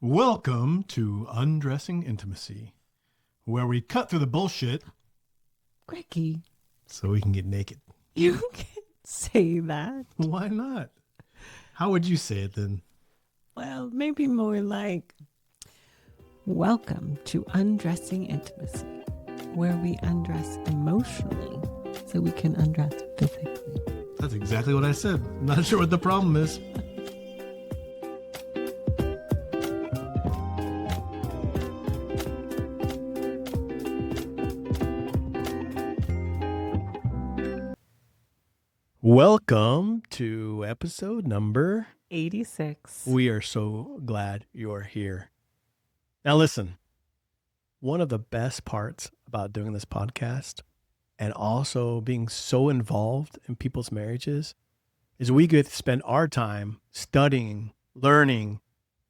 Welcome to Undressing Intimacy, where we cut through the bullshit Greggy, so we can get naked. you can't say that. Why not? How would you say it then? Well, maybe more like, welcome to Undressing Intimacy, where we undress emotionally so we can undress physically. That's exactly what I said. Not sure what the problem is. Welcome to episode number 86. We are so glad you're here. Now listen, one of the best parts about doing this podcast and also being so involved in people's marriages is we get to spend our time studying, learning,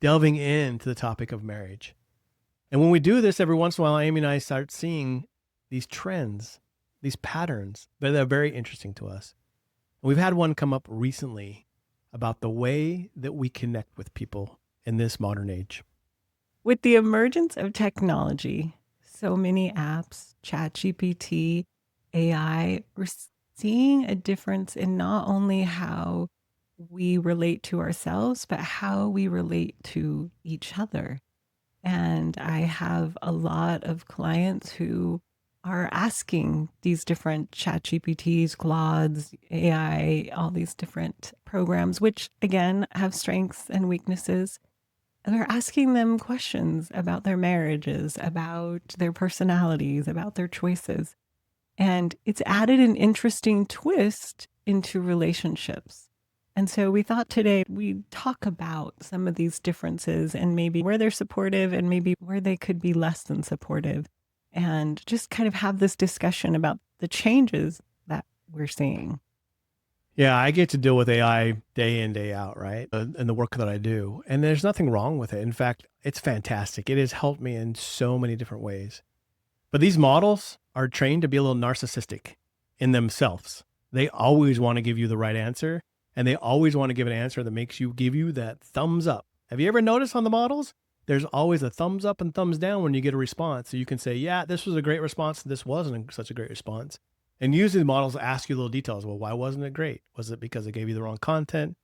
delving into the topic of marriage. And when we do this, every once in a while, Amy and I start seeing these trends, these patterns that are very interesting to us. We've had one come up recently about the way that we connect with people in this modern age. With the emergence of technology, so many apps, ChatGPT, AI, we're seeing a difference in not only how we relate to ourselves, but how we relate to each other. And I have a lot of clients who are asking these different ChatGPTs, Claudes, AI, all these different programs, which again have strengths and weaknesses. And they're asking them questions about their marriages, about their personalities, about their choices. And it's added an interesting twist into relationships. And so we thought today we'd talk about some of these differences and maybe where they're supportive and maybe where they could be less than supportive. And just kind of have this discussion about the changes that we're seeing. Yeah, I get to deal with AI day in, day out, right? In the work that I do. And there's nothing wrong with it. In fact, it's fantastic. It has helped me in so many different ways. But these models are trained to be a little narcissistic in themselves. They always want to give you the right answer. And they always want to give an answer that makes you give you that thumbs up. Have you ever noticed on the models? There's always a thumbs up and thumbs down when you get a response. So you can say, yeah, this was a great response. This wasn't such a great response. And usually the models ask you little details. Well, why wasn't it great? Was it because it gave you the wrong content?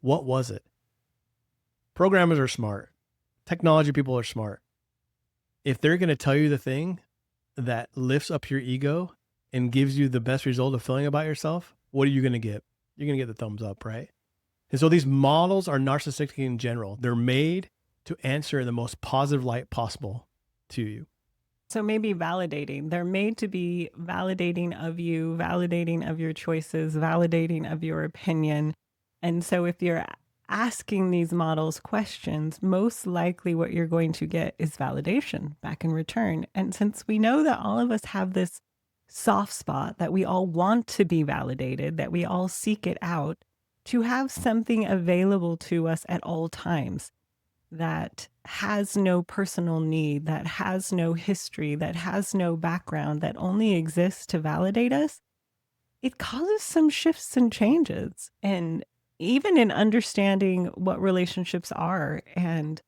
What was it? Programmers are smart. Technology people are smart. If they're going to tell you the thing that lifts up your ego and gives you the best result of feeling about yourself, what are you going to get? You're going to get the thumbs up, right? And so these models are narcissistic in general. They're made to answer in the most positive light possible to you. So maybe validating. They're made to be validating of you, validating of your choices, validating of your opinion. And so if you're asking these models questions, most likely what you're going to get is validation back in return. And since we know that all of us have this soft spot, that we all want to be validated, that we all seek it out, to have something available to us at all times that has no personal need, that has no history, that has no background, that only exists to validate us, it causes some shifts and changes. And even in understanding what relationships are and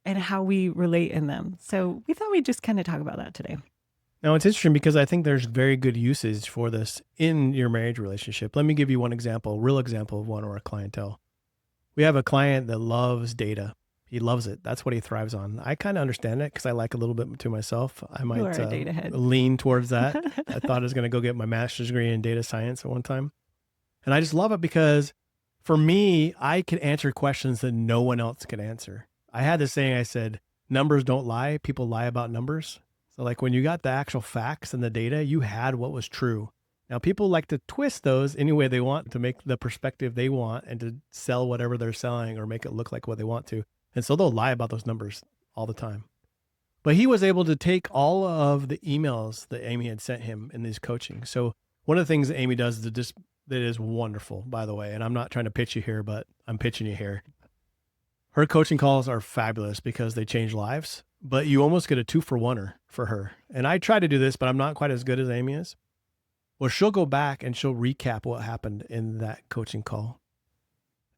how we relate in them. So we thought we'd just kind of talk about that today. Now, it's interesting because I think there's very good usage for this in your marriage relationship. Let me give you one example, real example of one of our clientele. We have a client that loves data. He loves it. That's what he thrives on. I kind of understand it because I like a little bit to myself. I might lean towards that. I thought I was going to go get my master's degree in data science at one time. And I just love it because for me, I could answer questions that no one else could answer. I had this saying, I said, numbers don't lie. People lie about numbers. So like when you got the actual facts and the data, you had what was true. Now people like to twist those any way they want to make the perspective they want and to sell whatever they're selling or make it look like what they want to. And so they'll lie about those numbers all the time. But he was able to take all of the emails that Amy had sent him in these coaching. So one of the things that Amy does that is wonderful, by the way, and I'm not trying to pitch you here, but I'm pitching you here. Her coaching calls are fabulous because they change lives, but you almost get a 2-for-1er for her. And I try to do this, but I'm not quite as good as Amy is. Well, she'll go back and she'll recap what happened in that coaching call.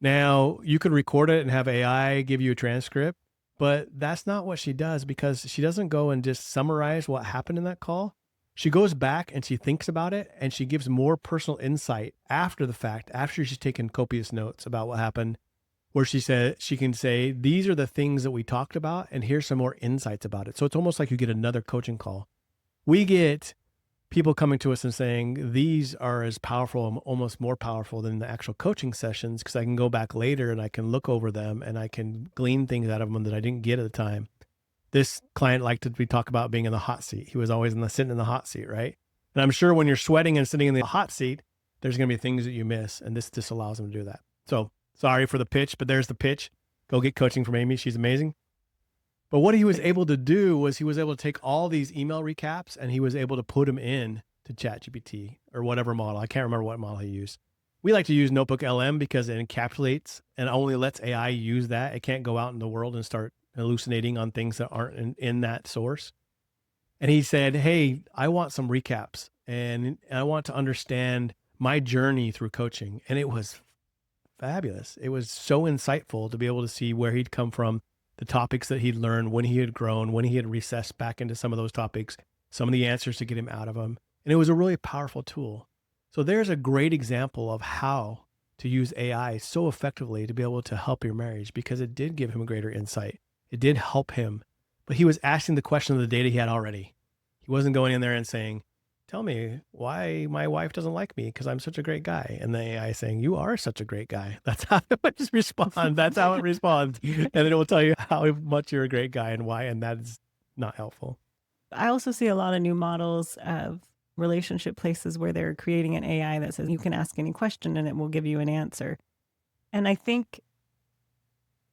Now, you could record it and have AI give you a transcript, But that's not what she does, because she doesn't go and just summarize what happened in that call. She goes back and she thinks about it, and she gives more personal insight after the fact, after she's taken copious notes about what happened, where she said she can say, these are the things that we talked about, and here's some more insights about it. So it's almost like you get another coaching call. We get people coming to us and saying these are as powerful, almost more powerful than the actual coaching sessions, because I can go back later and I can look over them and I can glean things out of them that I didn't get at the time. This client liked to be talk about being in the hot seat. He was always sitting in the hot seat, right? And I'm sure when you're sweating and sitting in the hot seat, there's going to be things that you miss, and this just allows them to do that. So sorry for the pitch, but there's the pitch. Go get coaching from Amy. She's amazing. But what he was able to do was he was able to take all these email recaps and he was able to put them in to ChatGPT or whatever model. I can't remember what model he used. We like to use Notebook LM because it encapsulates and only lets AI use that. It can't go out in the world and start hallucinating on things that aren't in that source. And he said, hey, I want some recaps and I want to understand my journey through coaching. And it was fabulous. It was so insightful to be able to see where he'd come from, the topics that he'd learned, when he had grown, when he had recessed back into some of those topics, some of the answers to get him out of them. And it was a really powerful tool. So there's a great example of how to use AI so effectively to be able to help your marriage, because it did give him a greater insight. It did help him, but he was asking the question of the data he had already. He wasn't going in there and saying, tell me why my wife doesn't like me because I'm such a great guy. And the AI is saying, you are such a great guy. That's how it would just respond. That's how it responds. And then it will tell you how much you're a great guy and why. And that is not helpful. I also see a lot of new models of relationship places where they're creating an AI that says you can ask any question and it will give you an answer. And I think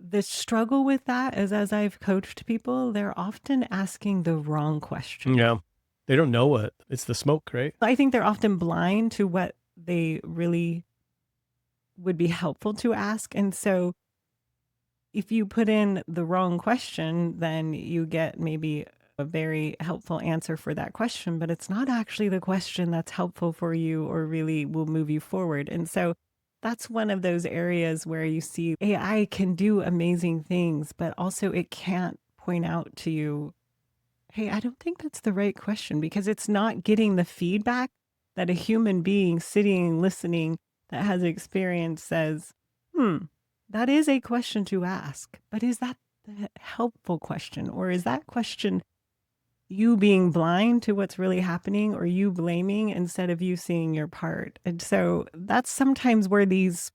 the struggle with that is, as I've coached people, they're often asking the wrong question. Yeah. They don't know what it's the smoke, right? I think they're often blind to what they really would be helpful to ask. And so if you put in the wrong question, then you get maybe a very helpful answer for that question, but it's not actually the question that's helpful for you or really will move you forward. And so that's one of those areas where you see AI can do amazing things, but also it can't point out to you, hey, I don't think that's the right question, because it's not getting the feedback that a human being sitting, listening, that has experience says, that is a question to ask, but is that the helpful question? Or is that question you being blind to what's really happening, or you blaming instead of you seeing your part? And so that's sometimes where these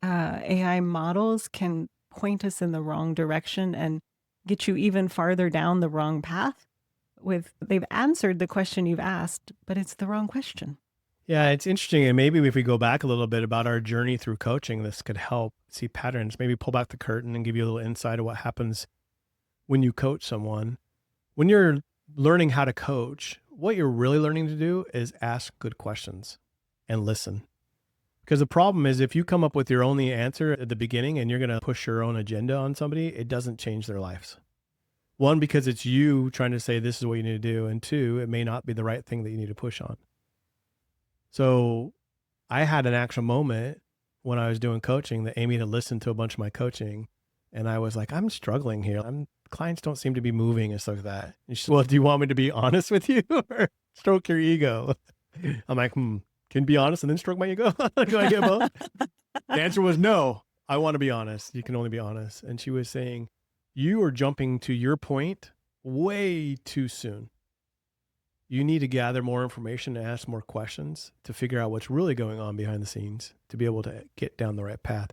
AI models can point us in the wrong direction and get you even farther down the wrong path. They've answered the question you've asked, but it's the wrong question. Yeah, it's interesting. And maybe if we go back a little bit about our journey through coaching, this could help see patterns, maybe pull back the curtain and give you a little insight of what happens when you coach someone. When you're learning how to coach, what you're really learning to do is ask good questions and listen. Because the problem is, if you come up with your only answer at the beginning and you're going to push your own agenda on somebody, it doesn't change their lives. One, because it's you trying to say this is what you need to do. And two, it may not be the right thing that you need to push on. So I had an actual moment when I was doing coaching that Amy had listened to a bunch of my coaching. And I was like, I'm struggling here. Clients don't seem to be moving and stuff like that. And she said, well, do you want me to be honest with you or stroke your ego? I'm like, can you be honest and then stroke my ego? Do I get both? The answer was no. I want to be honest. You can only be honest. And she was saying, you are jumping to your point way too soon. You need to gather more information and ask more questions to figure out what's really going on behind the scenes to be able to get down the right path.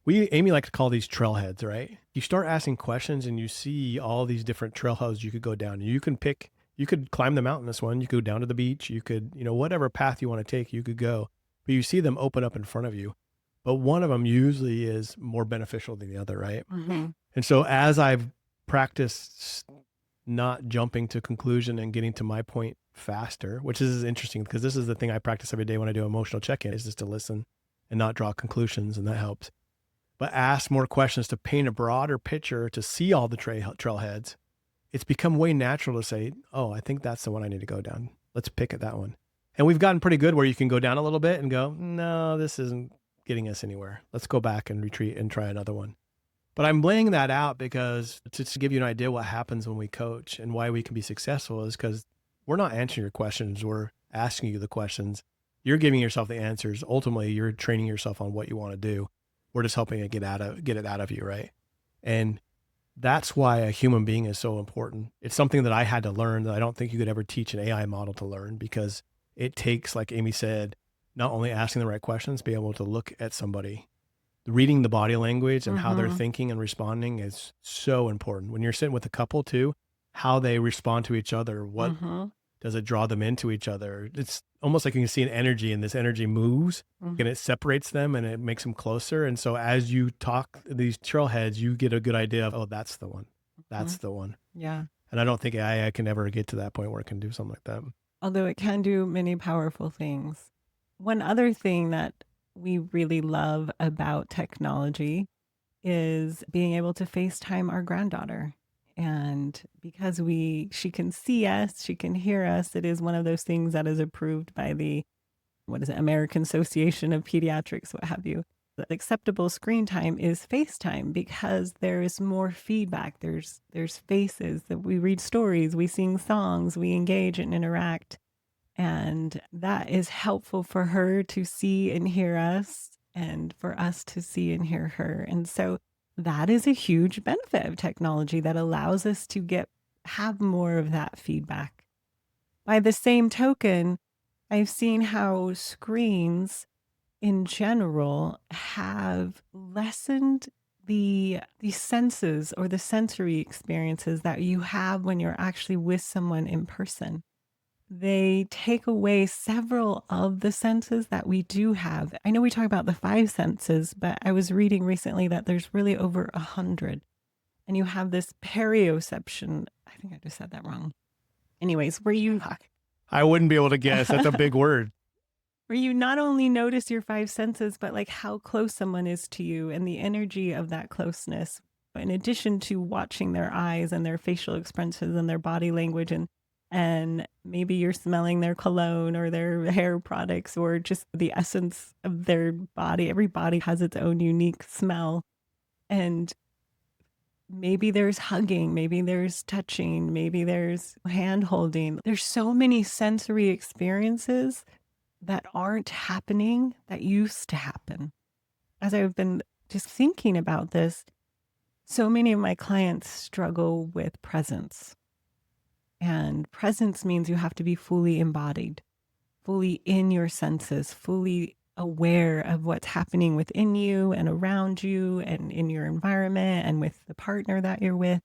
Amy likes to call these trailheads, right? You start asking questions and you see all these different trailheads you could go down. You could climb the mountain, this one, you could go down to the beach, you could, whatever path you want to take, you could go, but you see them open up in front of you. But one of them usually is more beneficial than the other, right? Mm-hmm. And so as I've practiced not jumping to conclusion and getting to my point faster, which is interesting because this is the thing I practice every day when I do emotional check-in, is just to listen and not draw conclusions, and that helps. But ask more questions to paint a broader picture, to see all the trailheads. It's become way natural to say, oh, I think that's the one I need to go down. Let's pick at that one. And we've gotten pretty good where you can go down a little bit and go, no, this isn't getting us anywhere. Let's go back and retreat and try another one. But I'm laying that out because to give you an idea what happens when we coach and why we can be successful is because we're not answering your questions. We're asking you the questions. You're giving yourself the answers. Ultimately, you're training yourself on what you want to do. We're just helping it get it out of you, right? And that's why a human being is so important. It's something that I had to learn that I don't think you could ever teach an AI model to learn because it takes, like Amy said, not only asking the right questions, be able to look at somebody. Reading the body language and how they're Mhm. thinking and responding is so important. When you're sitting with a couple too, how they respond to each other, what Mhm. does it draw them into each other? It's almost like you can see an energy and this energy moves Mhm. and it separates them and it makes them closer. And so as you talk these trailheads, you get a good idea of, oh, that's the one. That's Mhm. the one. Yeah. And I don't think AI can ever get to that point where it can do something like that. Although it can do many powerful things. One other thing that we really love about technology is being able to FaceTime our granddaughter. And because she can see us, she can hear us, it is one of those things that is approved by the, what is it, American Association of Pediatrics, what have you. The acceptable screen time is FaceTime because there is more feedback. There's faces that we read stories, we sing songs, we engage and interact. And that is helpful for her to see and hear us and for us to see and hear her. And so that is a huge benefit of technology that allows us to have more of that feedback. By the same token, I've seen how screens in general have lessened the senses or the sensory experiences that you have when you're actually with someone in person. They take away several of the senses that we do have. I know we talk about the five senses, but I was reading recently that there's really over 100. And you have this perioception. I think I just said that wrong. Anyways, I wouldn't be able to guess. That's a big word. where you not only notice your five senses, but like how close someone is to you and the energy of that closeness, in addition to watching their eyes and their facial expressions and their body language and maybe you're smelling their cologne or their hair products or just the essence of their body. Every body has its own unique smell. And maybe there's hugging, maybe there's touching, maybe there's hand holding. There's so many sensory experiences that aren't happening that used to happen. As I've been just thinking about this, so many of my clients struggle with presence. And presence means you have to be fully embodied, fully in your senses, fully aware of what's happening within you and around you and in your environment and with the partner that you're with.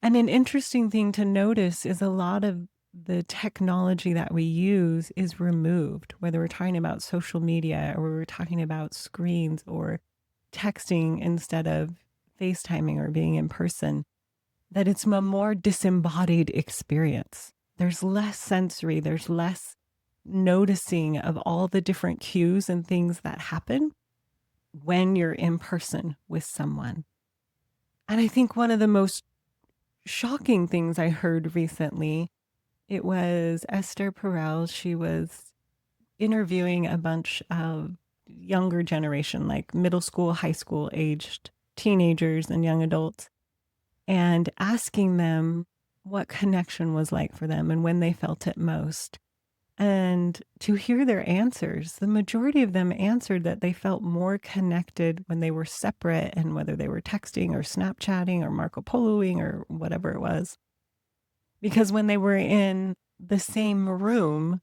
And an interesting thing to notice is a lot of the technology that we use is removed, whether we're talking about social media or we're talking about screens or texting instead of FaceTiming or being in person, that it's a more disembodied experience. There's less sensory, there's less noticing of all the different cues and things that happen when you're in person with someone. And I think one of the most shocking things I heard recently, it was Esther Perel. She was interviewing a bunch of younger generation, like middle school, high school aged teenagers and young adults, and asking them what connection was like for them and when they felt it most. And to hear their answers, the majority of them answered that they felt more connected when they were separate and whether they were texting or Snapchatting or Marco Poloing or whatever it was. Because when they were in the same room,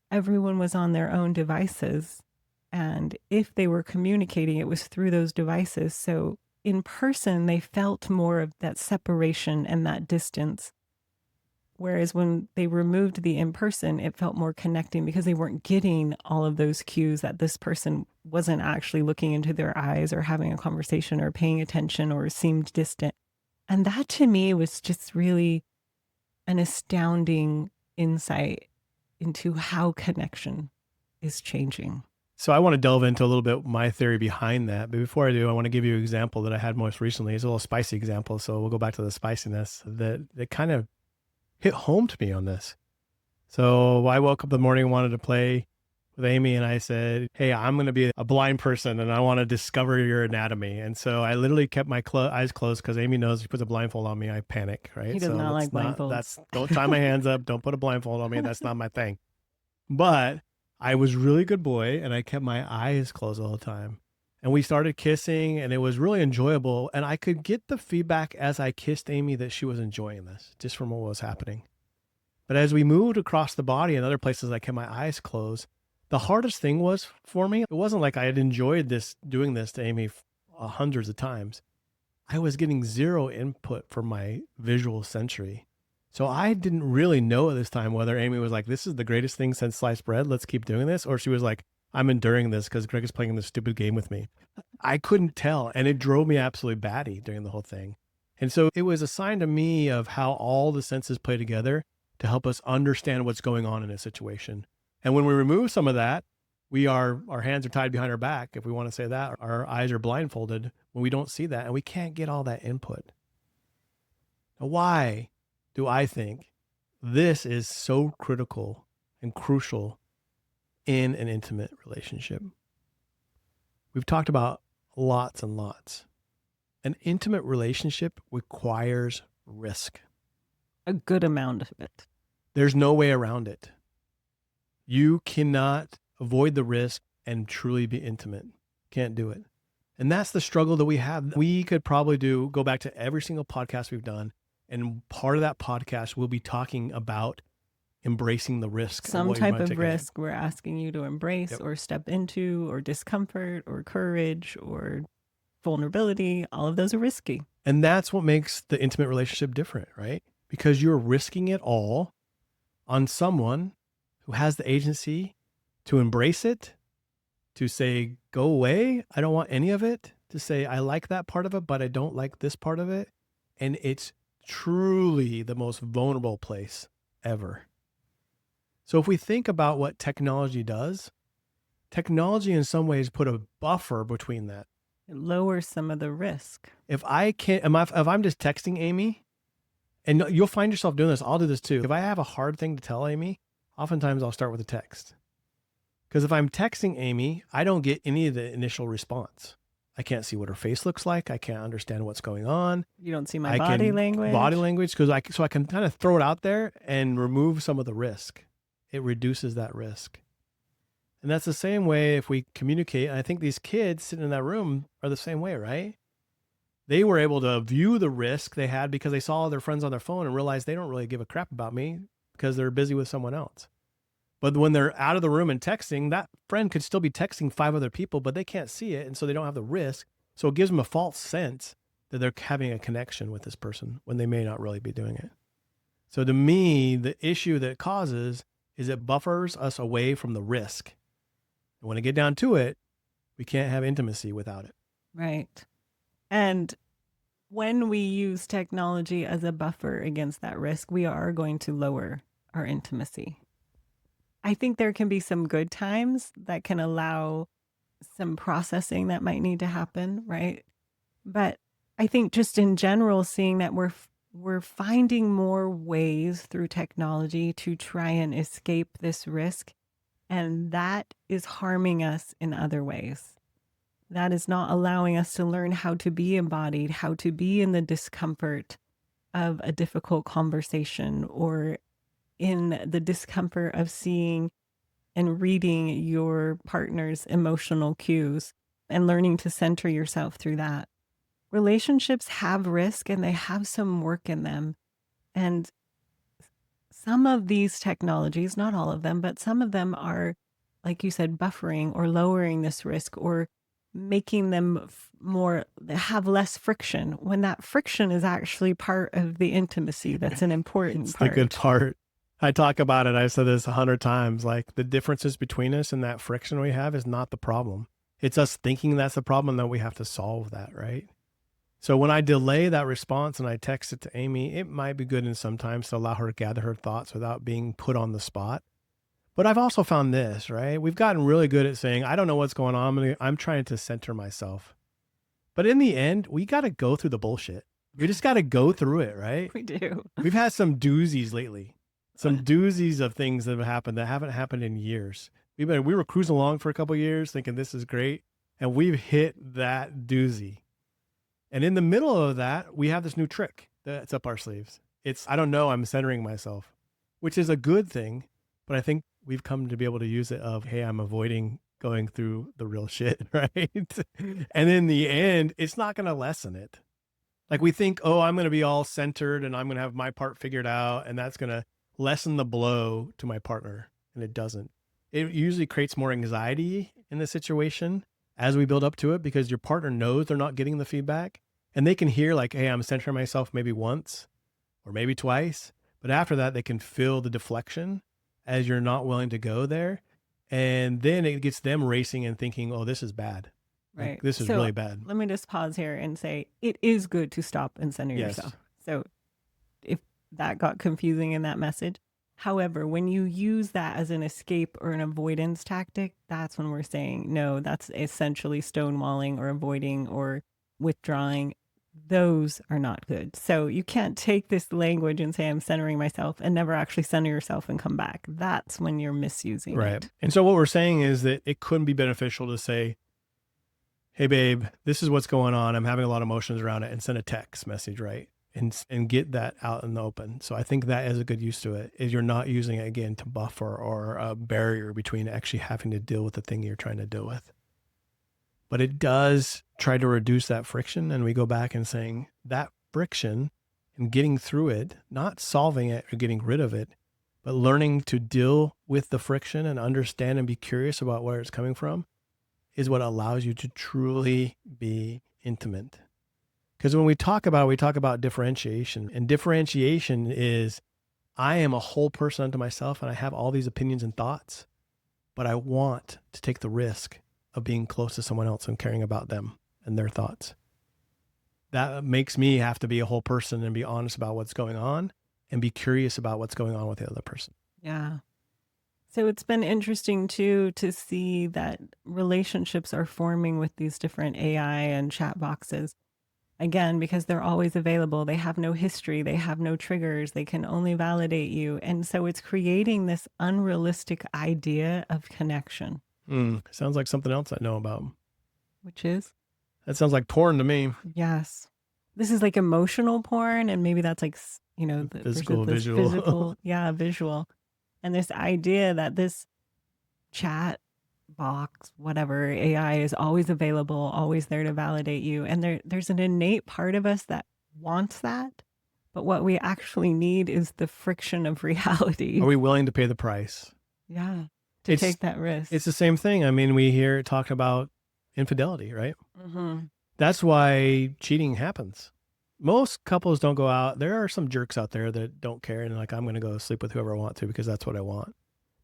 everyone was on their own devices. And if they were communicating, it was through those devices. So in person, they felt more of that separation and that distance. Whereas when they removed the in person, it felt more connecting because they weren't getting all of those cues that this person wasn't actually looking into their eyes or having a conversation or paying attention or seemed distant. And that to me was just really an astounding insight into how connection is changing. So I want to delve into a little bit my theory behind that. But before I do, I want to give you an example that I had most recently. It's a little spicy example. So we'll go back to the spiciness that kind of hit home to me on this. So I woke up in the morning and wanted to play with Amy and I said, hey, I'm going to be a blind person and I want to discover your anatomy. And so I literally kept my eyes closed because Amy knows if she puts a blindfold on me, I panic, He right? does So not like let's not, blindfolds. don't tie my hands up. Don't put a blindfold on me. That's not my thing. But I was really good boy and I kept my eyes closed all the time. And we started kissing and it was really enjoyable. And I could get the feedback as I kissed Amy that she was enjoying this just from what was happening. But as we moved across the body and other places, I kept my eyes closed. The hardest thing was for me, it wasn't like I had enjoyed doing this to Amy hundreds of times. I was getting zero input from my visual sensory. So I didn't really know at this time whether Amy was like, this is the greatest thing since sliced bread. Let's keep doing this. Or she was like, I'm enduring this because Greg is playing this stupid game with me. I couldn't tell. And it drove me absolutely batty during the whole thing. And so it was a sign to me of how all the senses play together to help us understand what's going on in a situation. And when we remove some of that, our hands are tied behind our back, if we want to say that. Our eyes are blindfolded when we don't see that, and we can't get all that input. Now, why do I think this is so critical and crucial in an intimate relationship? We've talked about lots and lots. An intimate relationship requires risk. A good amount of it. There's no way around it. You cannot avoid the risk and truly be intimate. Can't do it. And that's the struggle that we have. We could probably go back to every single podcast we've done. And part of that podcast, we'll be talking about embracing the risk. Some type of risk we're asking you to embrace or step into, or discomfort or courage or vulnerability. All of those are risky. And that's what makes the intimate relationship different, right? Because you're risking it all on someone who has the agency to embrace it, to say, go away, I don't want any of it, to say, I like that part of it, but I don't like this part of it. And it's truly the most vulnerable place ever. So if we think about what technology does, technology in some ways put a buffer between that. It lowers some of the risk. If I'm just texting Amy, and you'll find yourself doing this, I'll do this too. If I have a hard thing to tell Amy, oftentimes I'll start with a text. Because if I'm texting Amy, I don't get any of the initial response. I can't see what her face looks like. I can't understand what's going on. You don't see my body language. Body language, so I can kind of throw it out there and remove some of the risk. It reduces that risk. And that's the same way if we communicate. And I think these kids sitting in that room are the same way, right? They were able to view the risk they had because they saw their friends on their phone and realized they don't really give a crap about me because they're busy with someone else. But when they're out of the room and texting, that friend could still be texting 5 other people, but they can't see it. And so they don't have the risk. So it gives them a false sense that they're having a connection with this person when they may not really be doing it. So to me, the issue that it causes is it buffers us away from the risk. And when I get down to it, we can't have intimacy without it. Right. And when we use technology as a buffer against that risk, we are going to lower our intimacy. I think there can be some good times that can allow some processing that might need to happen, right? But I think just in general, seeing that we're finding more ways through technology to try and escape this risk, and that is harming us in other ways. That is not allowing us to learn how to be embodied, how to be in the discomfort of a difficult conversation, or in the discomfort of seeing and reading your partner's emotional cues and learning to center yourself through that. Relationships have risk and they have some work in them. And some of these technologies, not all of them, but some of them are, like you said, buffering or lowering this risk or making them have less friction, when that friction is actually part of the intimacy. That's an important part. The good part. I talk about it. I've said this 100 times. Like, the differences between us and that friction we have is not the problem. It's us thinking that's the problem, and that we have to solve that, right? So when I delay that response and I text it to Amy, it might be good in sometimes to allow her to gather her thoughts without being put on the spot. But I've also found this, right? We've gotten really good at saying, I don't know what's going on. I'm trying to center myself. But in the end, we got to go through the bullshit. We just got to go through it, right? We do. We've had some doozies lately. Some doozies of things that have happened that haven't happened in years. We were cruising along for a couple of years thinking this is great. And we've hit that doozy. And in the middle of that, we have this new trick that's up our sleeves. It's, I don't know, I'm centering myself, which is a good thing. But I think we've come to be able to use it of, hey, I'm avoiding going through the real shit, right? And in the end, it's not going to lessen it. Like we think, oh, I'm going to be all centered and I'm going to have my part figured out, and that's going to lessen the blow to my partner. And it doesn't. It usually creates more anxiety in the situation as we build up to it, because your partner knows they're not getting the feedback, and they can hear like, hey, I'm centering myself maybe once or maybe twice. But after that, they can feel the deflection as you're not willing to go there. And then it gets them racing and thinking, oh, this is bad. Like, Right. this is So really bad. let me just pause here and say it is good to stop and center Yes. yourself. So if that got confusing in that message. However, when you use that as an escape or an avoidance tactic, that's when we're saying, no, that's essentially stonewalling or avoiding or withdrawing. Those are not good. So you can't take this language and say, I'm centering myself, and never actually center yourself and come back. That's when you're misusing Right. it. And so what we're saying is that it couldn't be beneficial to say, hey, babe, this is what's going on. I'm having a lot of emotions around it, and send a text message, right? And get that out in the open. So I think that is a good use to it, is you're not using it again to buffer or a barrier between actually having to deal with the thing you're trying to deal with. But it does try to reduce that friction. And we go back and saying that friction and getting through it, not solving it or getting rid of it, but learning to deal with the friction and understand and be curious about where it's coming from, is what allows you to truly be intimate. Because when we talk about differentiation, and differentiation is, I am a whole person unto myself and I have all these opinions and thoughts, but I want to take the risk of being close to someone else and caring about them and their thoughts. That makes me have to be a whole person and be honest about what's going on and be curious about what's going on with the other person. Yeah. So it's been interesting too to see that relationships are forming with these different AI and chat boxes. Again, because they're always available. They have no history. They have no triggers. They can only validate you. And so it's creating this unrealistic idea of connection. Sounds like something else I know about. Which is? That sounds like porn to me. Yes. This is like emotional porn. And maybe that's like, the Physical, visual. Physical, yeah, visual. And this idea that this chat box, whatever, AI is always available, always there to validate you. And there's an innate part of us that wants that. But what we actually need is the friction of reality. Are we willing to pay the price? Yeah. To take that risk. It's the same thing. I mean, we hear it talk about infidelity, right? Mm-hmm. That's why cheating happens. Most couples don't go out. There are some jerks out there that don't care and like, I'm going to go sleep with whoever I want to because that's what I want.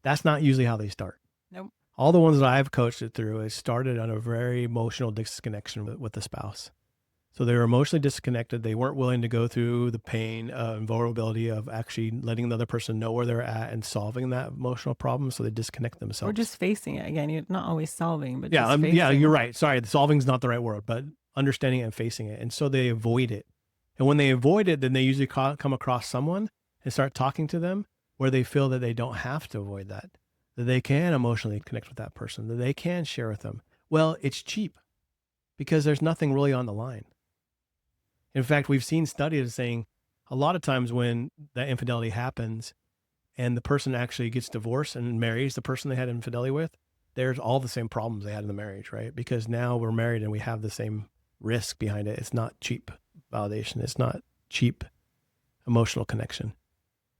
That's not usually how they start. Nope. All the ones that I've coached it through is started on a very emotional disconnection with the spouse. So they were emotionally disconnected. They weren't willing to go through the pain and vulnerability of actually letting the other person know where they're at and solving that emotional problem. So they disconnect themselves. Or just facing it. Again, you're not always solving, but yeah, just facing yeah, it. you're right. Sorry, solving is not the right word, but understanding it and facing it. And so they avoid it. And when they avoid it, then they usually come across someone and start talking to them where they feel that they don't have to avoid that they can emotionally connect with that person, that they can share with them. Well, it's cheap because there's nothing really on the line. In fact, we've seen studies saying a lot of times when that infidelity happens and the person actually gets divorced and marries the person they had infidelity with, there's all the same problems they had in the marriage, right? Because now we're married and we have the same risk behind it. It's not cheap validation. It's not cheap emotional connection.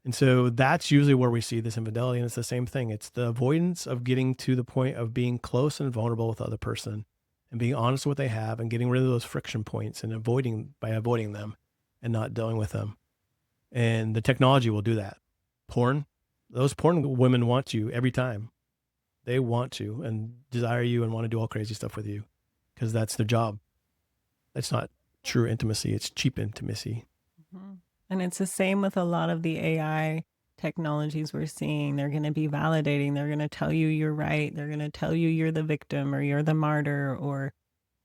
And so that's usually where we see this infidelity. And it's the same thing. It's the avoidance of getting to the point of being close and vulnerable with the other person and being honest with what they have and getting rid of those friction points and avoiding them and not dealing with them. And the technology will do that. Porn, those porn women want you every time. They want you and desire you and want to do all crazy stuff with you because that's their job. That's not true intimacy. It's cheap intimacy. Mm-hmm. And it's the same with a lot of the AI technologies we're seeing. They're going to be validating. They're going to tell you you're right. They're going to tell you you're the victim or you're the martyr or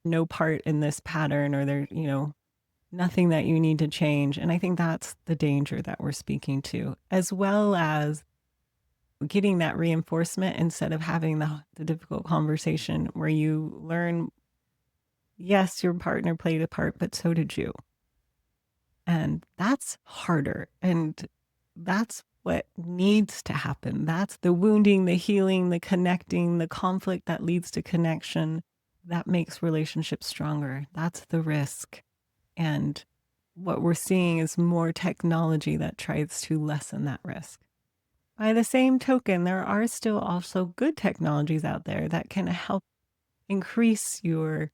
no part in this pattern or there, nothing that you need to change. And I think that's the danger that we're speaking to, as well as getting that reinforcement instead of having the difficult conversation where you learn, yes, your partner played a part, but so did you. And that's harder. And that's what needs to happen. That's the wounding, the healing, the connecting, the conflict that leads to connection that makes relationships stronger. That's the risk. And what we're seeing is more technology that tries to lessen that risk. By the same token, there are still also good technologies out there that can help increase your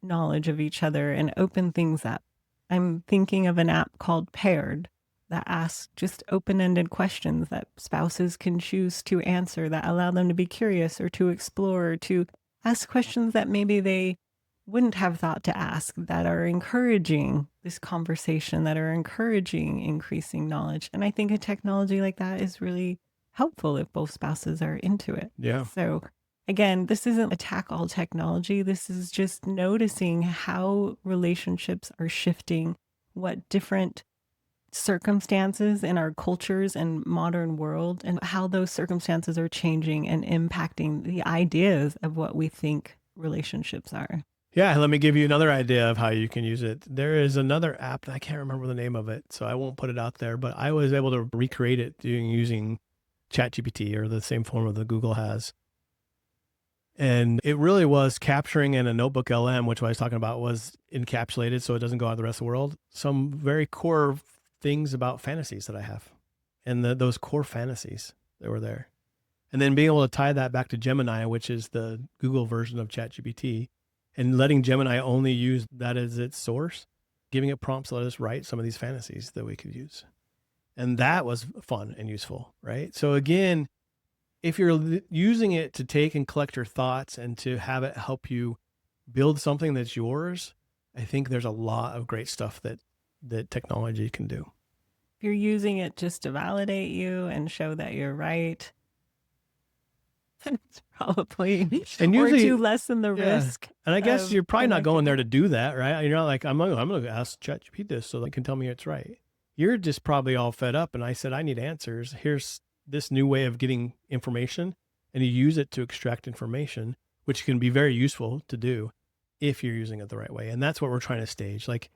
knowledge of each other and open things up. I'm thinking of an app called Paired that asks just open-ended questions that spouses can choose to answer that allow them to be curious or to explore or to ask questions that maybe they wouldn't have thought to ask, that are encouraging this conversation, that are encouraging increasing knowledge. And I think a technology like that is really helpful if both spouses are into it. Yeah. So again, this isn't attack all technology. This is just noticing how relationships are shifting, what different circumstances in our cultures and modern world, and how those circumstances are changing and impacting the ideas of what we think relationships are. Yeah, let me give you another idea of how you can use it. There is another app, I can't remember the name of it, so I won't put it out there, but I was able to recreate it using ChatGPT, or the same form that Google has. And it really was capturing in a notebook LM, which what I was talking about was encapsulated so it doesn't go out to the rest of the world, some very core things about fantasies that I have, and those core fantasies that were there. And then being able to tie that back to Gemini, which is the Google version of ChatGPT, and letting Gemini only use that as its source, giving it prompts to let us write some of these fantasies that we could use. And that was fun and useful, right? So again, if you're using it to take and collect your thoughts and to have it help you build something that's yours, I think there's a lot of great stuff that technology can do. If you're using it just to validate you and show that you're right, it's probably, And or usually, to lessen the risk. And I guess you're probably not going there to connecting. do that, right? You're not like, I'm going to ask ChatGPT this so they can tell me it's right. You're just probably all fed up. And I said, I need answers. Here's this new way of getting information. And you use it to extract information, which can be very useful to do if you're using it the right way. And that's what we're trying to stage. Like,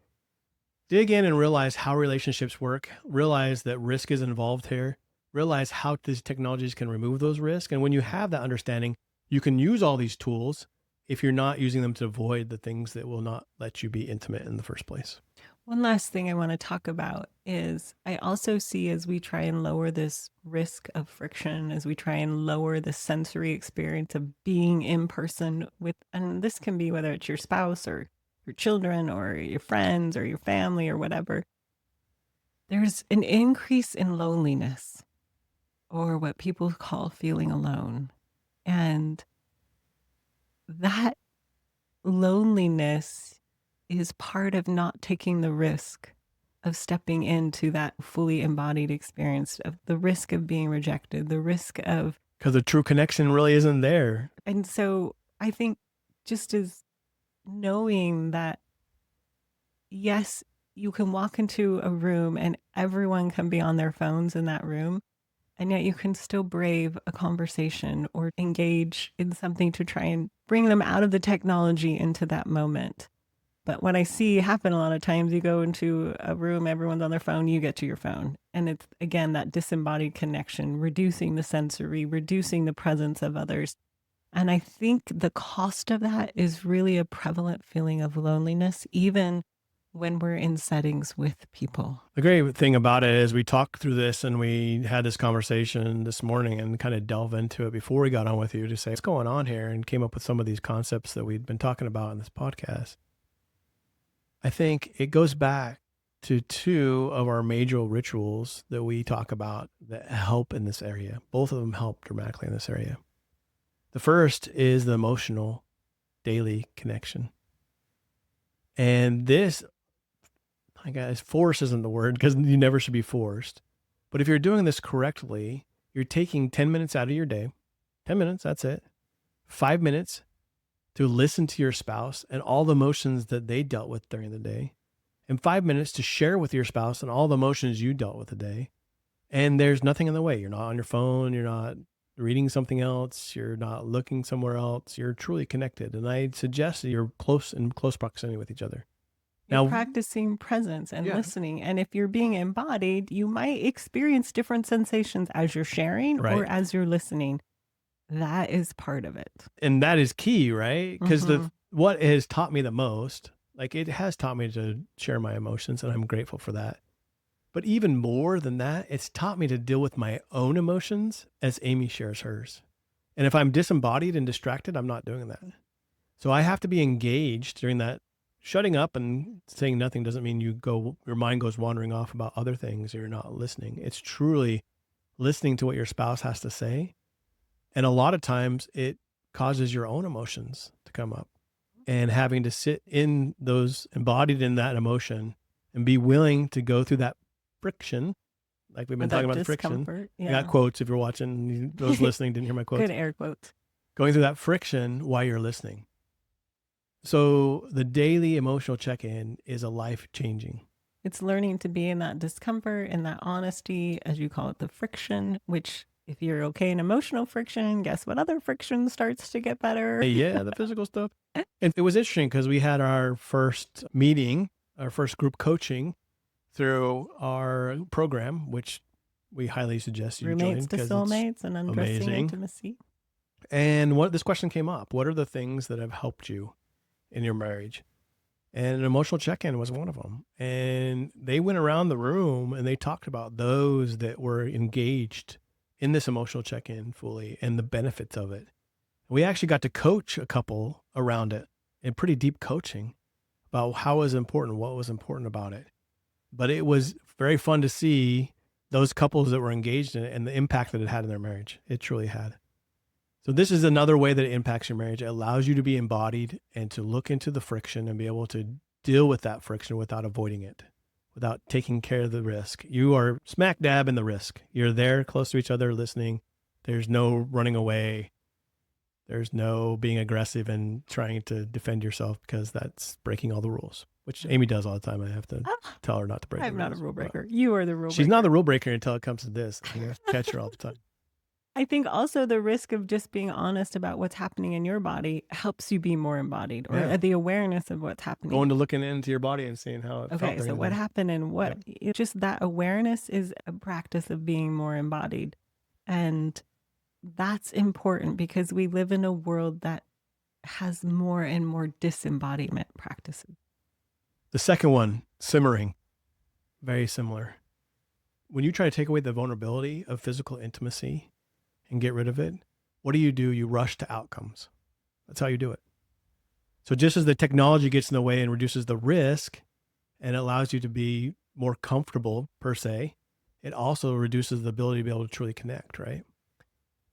dig in and realize how relationships work, realize that risk is involved here, realize how these technologies can remove those risks. And when you have that understanding, you can use all these tools if you're not using them to avoid the things that will not let you be intimate in the first place. One last thing I want to talk about is I also see, as we try and lower this risk of friction, as we try and lower the sensory experience of being in person with, and this can be whether it's your spouse or your children or your friends or your family or whatever, there's an increase in loneliness, or what people call feeling alone. And that loneliness is part of not taking the risk of stepping into that fully embodied experience, of the risk of being rejected, the risk of, Because the true connection really isn't there. and so I think just as knowing that, yes, you can walk into a room and everyone can be on their phones in that room, and yet you can still brave a conversation or engage in something to try and bring them out of the technology into that moment. But what I see happen a lot of times, you go into a room, everyone's on their phone, you get to your phone. And it's, again, that disembodied connection, reducing the sensory, reducing the presence of others. And I think the cost of that is really a prevalent feeling of loneliness, even when we're in settings with people. The great thing about it is we talked through this and we had this conversation this morning and kind of delve into it before we got on with you to say what's going on here, and came up with some of these concepts that we'd been talking about in this podcast. I think it goes back to two of our major rituals that we talk about that help in this area. Both of them help dramatically in this area. The first is the emotional daily connection. And this, I guess, force isn't the word, because you never should be forced. But if you're doing this correctly, you're taking 10 minutes out of your day. 10 minutes, that's it. 5 minutes to listen to your spouse and all the emotions that they dealt with during the day, and 5 minutes to share with your spouse and all the emotions you dealt with the day. And there's nothing in the way. You're not on your phone. You're not reading something else, you're not looking somewhere else, you're truly connected. And I suggest that you're in close proximity with each other. You're Now, practicing presence and yeah, listening. And if you're being embodied, you might experience different sensations as you're sharing or right. as you're listening. That is part of it. And that is key, right? Because Hmm. what it has taught me the most, like it has taught me to share my emotions, and I'm grateful for that. But even more than that, it's taught me to deal with my own emotions as Amy shares hers. And if I'm disembodied and distracted, I'm not doing that. So I have to be engaged during that. Shutting up and saying nothing doesn't mean your mind goes wandering off about other things or you're not listening. It's truly listening to what your spouse has to say. And a lot of times it causes your own emotions to come up, and having to sit in those, embodied in that emotion, and be willing to go through that friction. Like we've Or been talking that about the friction. discomfort. I got Yeah. quotes if you're watching. Those listening didn't hear my Good quotes. air quotes. Going through that friction while you're listening. So the daily emotional check-in is a life-changing. It's learning to be in that discomfort and that honesty, as you call it, the friction, which if you're okay in emotional friction, guess what other friction starts to get better? Yeah, the physical stuff. And it was interesting because we had our first meeting, our first group coaching through our program, which we highly suggest you join Roommates to because it's soulmates and undressing amazing. intimacy. And this question came up: what are the things that have helped you in your marriage? And an emotional check-in was one of them. And they went around the room and they talked about those that were engaged in this emotional check-in fully and the benefits of it. We actually got to coach a couple around it, and pretty deep coaching about how it was important, what was important about it. But it was very fun to see those couples that were engaged in it and the impact that it had in their marriage. It truly had. So this is another way that it impacts your marriage. It allows you to be embodied and to look into the friction and be able to deal with that friction without avoiding it, without taking care of the risk. You are smack dab in the risk. You're there close to each other listening. There's no running away. There's no being aggressive and trying to defend yourself, because that's breaking all the rules, which Amy does all the time. I have to Ah, tell her not to break the I'm not a rules. rule But breaker. You are the rule she's breaker. not the rule breaker until it comes to this. I have to catch her all the time. I think also the risk of just being honest about what's happening in your body helps you be more embodied, or Yeah. the awareness of what's happening. Going to looking into your body and seeing how it felt. Okay, so during what the- happened and what just that awareness is a practice of being more embodied. And that's important because we live in a world that has more and more disembodiment practices. The second one, simmering, very similar. When you try to take away the vulnerability of physical intimacy and get rid of it, what do? You rush to outcomes. That's how you do it. So just as the technology gets in the way and reduces the risk and allows you to be more comfortable per se, it also reduces the ability to be able to truly connect, right?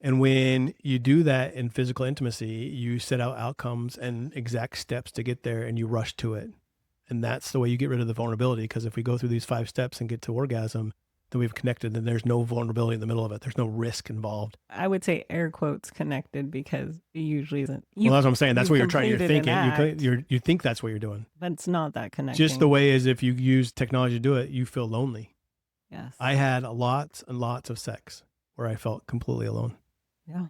And when you do that in physical intimacy, you set out outcomes and exact steps to get there, and you rush to it. And that's the way you get rid of the vulnerability. Because if we go through these 5 steps and get to orgasm, then we've connected, then there's no vulnerability in the middle of it. There's no risk involved. I would say air quotes connected because it usually isn't. Well, that's what I'm saying. That's what you're trying. You're completed an thinking. act, You think that's what you're doing. but it's not that connecting. Just the way as if you use technology to do it, you feel lonely. Yes. I had lots and lots of sex where I felt completely alone. Yeah.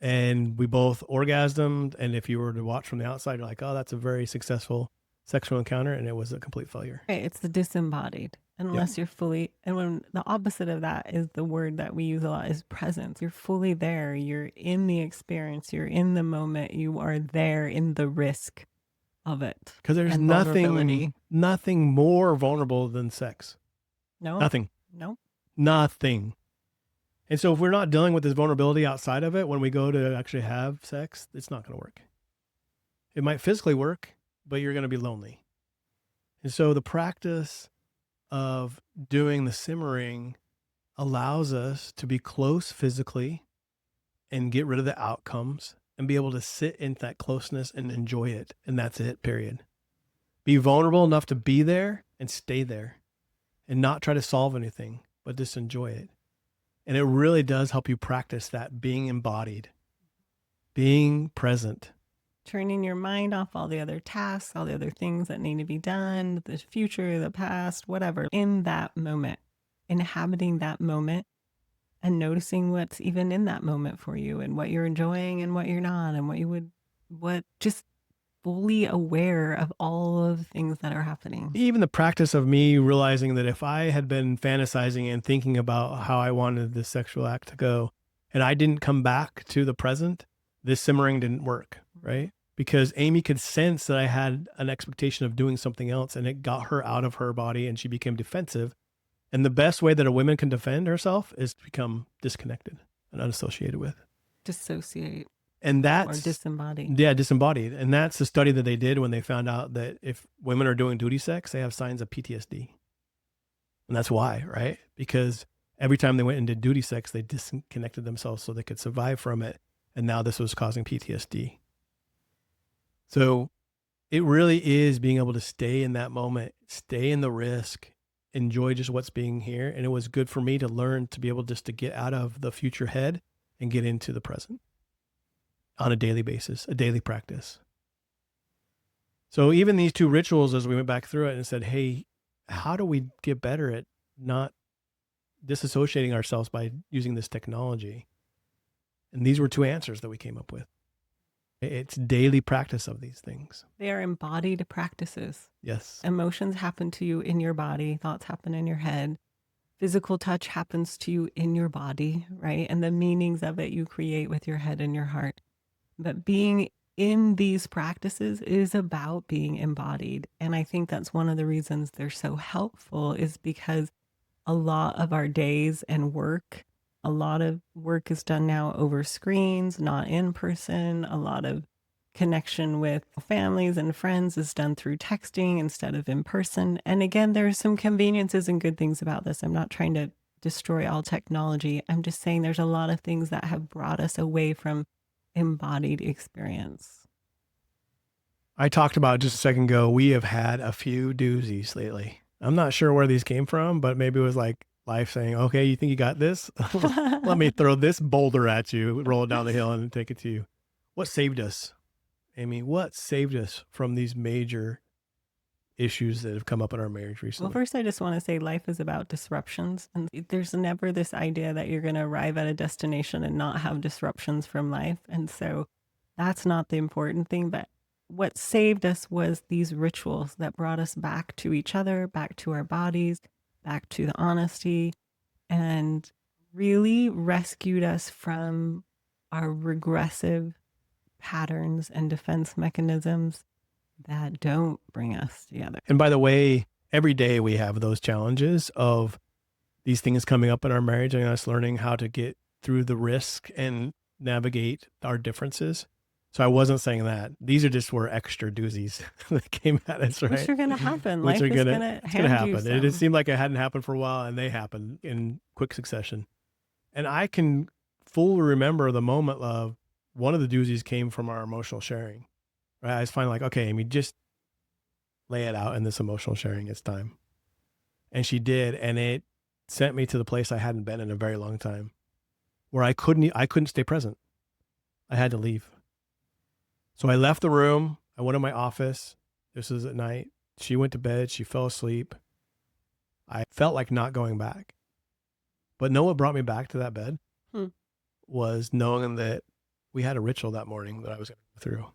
And we both orgasmed. And if you were to watch from the outside, you're like, oh, that's a very successful sexual encounter. And it was a complete failure. Right, it's the disembodied. Unless you're fully, and when the opposite of that is the word that we use a lot is presence. You're fully there. You're in the experience. You're in the moment. You are there in the risk of it. Because there's and vulnerability. nothing more vulnerable than sex. No. Nothing. No. Nothing. And so if we're not dealing with this vulnerability outside of it, when we go to actually have sex, it's not going to work. It might physically work, but you're going to be lonely. And so the practice of doing the simmering allows us to be close physically and get rid of the outcomes and be able to sit in that closeness and enjoy it. And that's it, period. Be vulnerable enough to be there and stay there and not try to solve anything, but just enjoy it. And it really does help you practice that being embodied, being present. Turning your mind off all the other tasks, all the other things that need to be done, the future, the past, whatever, in that moment, inhabiting that moment and noticing what's even in that moment for you and what you're enjoying and what you're not and what just fully aware of all of the things that are happening. Even the practice of me realizing that if I had been fantasizing and thinking about how I wanted this sexual act to go, and I didn't come back to the present, this simmering didn't work, right? Because Amy could sense that I had an expectation of doing something else, and it got her out of her body and she became defensive. And the best way that a woman can defend herself is to become disconnected and unassociated with. Dissociate And or that's, disembody. yeah, disembodied. And that's the study that they did when they found out that if women are doing duty sex, they have signs of PTSD. And that's why, right? Because every time they went and did duty sex, they disconnected themselves so they could survive from it. And now this was causing PTSD. So it really is being able to stay in that moment, stay in the risk, enjoy just what's being here. And it was good for me to learn to be able just to get out of the future head and get into the present on a daily basis, a daily practice. So even these two rituals, as we went back through it and said, hey, how do we get better at not disassociating ourselves by using this technology? And these were two answers that we came up with. It's daily practice of these things. They are embodied practices. Yes. Emotions happen to you in your body, thoughts happen in your head. Physical touch happens to you in your body, right? And the meanings of it you create with your head and your heart. But being in these practices is about being embodied. And I think that's one of the reasons they're so helpful, is because a lot of our days and work, a lot of work is done now over screens, not in person. A lot of connection with families and friends is done through texting instead of in person. And again, there are some conveniences and good things about this. I'm not trying to destroy all technology. I'm just saying there's a lot of things that have brought us away from embodied experience. I talked about just a second ago, we have had a few doozies lately. I'm not sure where these came from, but maybe it was like life saying, okay, you think you got this? Let me throw this boulder at you, roll it down the hill and take it to you. What saved us, Amy? What saved us from these major issues that have come up in our marriage recently? Well, first, I just want to say life is about disruptions. And there's never this idea that you're going to arrive at a destination and not have disruptions from life. And so that's not the important thing. But what saved us was these rituals that brought us back to each other, back to our bodies, back to the honesty, and really rescued us from our regressive patterns and defense mechanisms that don't bring us together. And by the way, every day we have those challenges of these things coming up in our marriage and us learning how to get through the risk and navigate our differences. So I wasn't saying that. These are just were extra doozies that came at us, right? Which are going to happen. Which Life are is gonna, going to it's gonna hand you happen. It some. seemed like it hadn't happened for a while, and they happened in quick succession. And I can fully remember the moment of one of the doozies came from our emotional sharing. Right? I was finally like, okay, Amy, just lay it out in this emotional sharing. It's time. And she did, and it sent me to the place I hadn't been in a very long time, where I couldn't stay present. I had to leave. So I left the room. I went to my office. This was at night. She went to bed. She fell asleep. I felt like not going back. But know what brought me back to that bed? Was knowing that we had a ritual that morning that I was going to go through.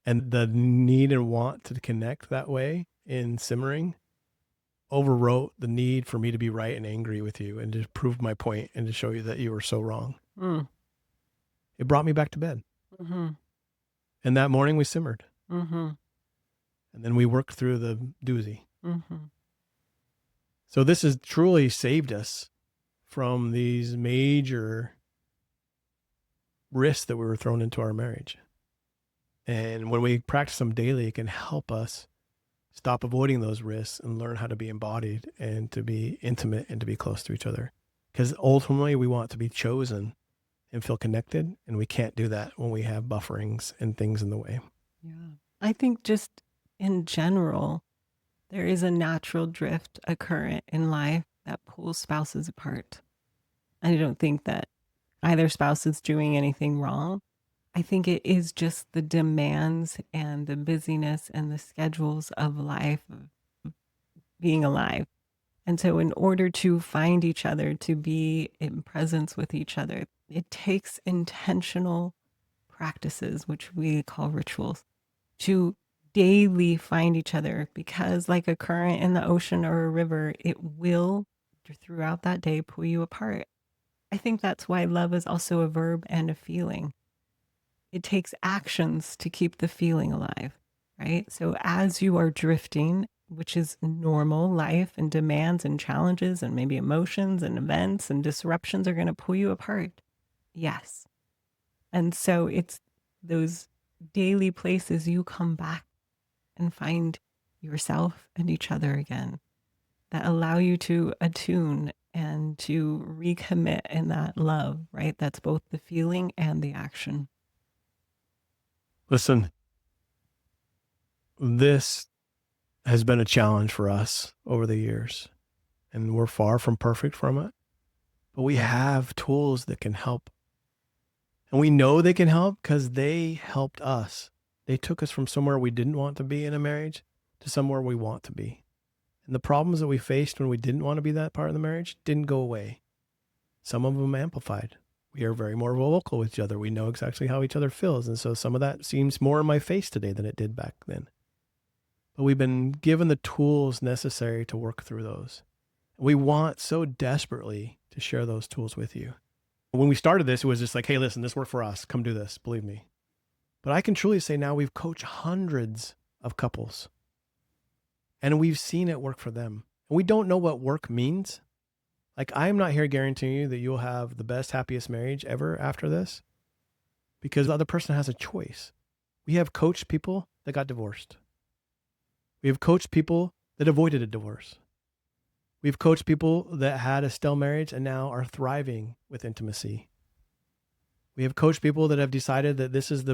And the need and want to connect that way in simmering overwrote the need for me to be right and angry with you and to prove my point and to show you that you were so wrong. It brought me back to bed. And that morning we simmered. And then we worked through the doozy. So this has truly saved us from these major risks that we were thrown into our marriage. And when we practice them daily, it can help us stop avoiding those risks and learn how to be embodied and to be intimate and to be close to each other. Because ultimately we want to be chosen and feel connected. And we can't do that when we have bufferings and things in the way. Yeah. I think just in general, there is a natural drift occurrent in life that pulls spouses apart. I don't think that either spouse is doing anything wrong. I think it is just the demands and the busyness and the schedules of life, of being alive, And so in order to find each other, to be in presence with each other, it takes intentional practices, which we call rituals, to daily find each other, because like a current in the ocean or a river, it will throughout that day pull you apart. I think that's why love is also a verb and a feeling. It takes actions to keep the feeling alive, right? So as you are drifting, which is normal life, and demands and challenges and maybe emotions and events and disruptions are going to pull you apart. Yes. And so it's those daily places you come back and find yourself and each other again that allow you to attune and to recommit in that love, right? That's both the feeling and the action. Listen, this has been a challenge for us over the years, and we're far from perfect from it, but we have tools that can help. And we know they can help because they helped us. They took us from somewhere we didn't want to be in a marriage to somewhere we want to be. And the problems that we faced when we didn't want to be that part of the marriage didn't go away. Some of them amplified. We are very more vocal with each other. We know exactly how each other feels. And so some of that seems more in my face today than it did back then. But we've been given the tools necessary to work through those. We want so desperately to share those tools with you. When we started this, it was just like, hey, listen, this worked for us. Come do this, believe me. But I can truly say now we've coached hundreds of couples, and we've seen it work for them. And we don't know what work means. Like, I'm not here guaranteeing you that you'll have the best, happiest marriage ever after this, because the other person has a choice. We have coached people that got divorced. We have coached people that avoided a divorce. We've coached people that had a stale marriage and now are thriving with intimacy. We have coached people that have decided that this is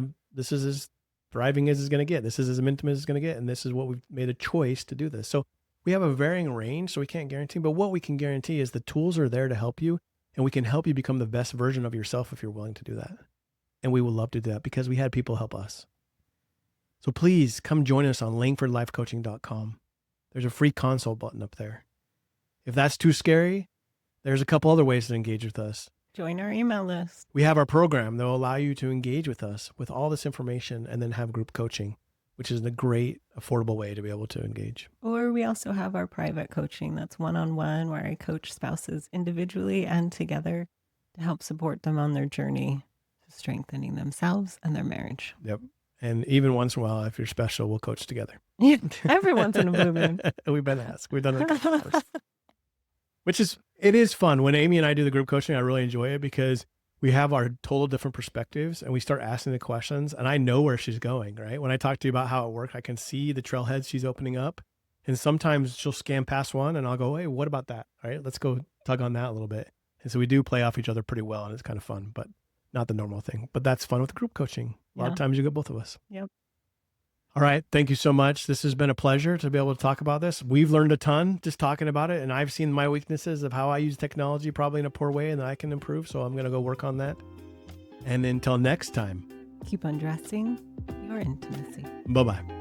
as thriving as it's going to get. This is as intimate as it's going to get. And this is what we've made a choice to do this. So we have a varying range, so we can't guarantee, but what we can guarantee is the tools are there to help you, and we can help you become the best version of yourself if you're willing to do that. And we will love to do that because we had people help us. So please come join us on langfordlifecoaching.com. There's a free consult button up there. If that's too scary, there's a couple other ways to engage with us. Join our email list. We have our program that will allow you to engage with us with all this information and then have group coaching, which is a great, affordable way to be able to engage. Or we also have our private coaching that's one-on-one, where I coach spouses individually and together to help support them on their journey to strengthening themselves and their marriage. Yep. And even once in a while, if you're special, we'll coach together. Yeah, every once in a blue moon. We've been asked. We've done it. It is fun. When Amy and I do the group coaching, I really enjoy it because we have our total different perspectives and we start asking the questions, and I know where she's going, right? When I talk to you about how it worked, I can see the trailheads she's opening up. And sometimes she'll scan past one and I'll go, hey, what about that? All right, let's go tug on that a little bit. And so we do play off each other pretty well, and it's kind of fun, but not the normal thing. But that's fun with group coaching. A lot of times you get both of us. Yep. All right. Thank you so much. This has been a pleasure to be able to talk about this. We've learned a ton just talking about it. And I've seen my weaknesses of how I use technology probably in a poor way and that I can improve. So I'm going to go work on that. And until next time, keep undressing your intimacy. Bye-bye.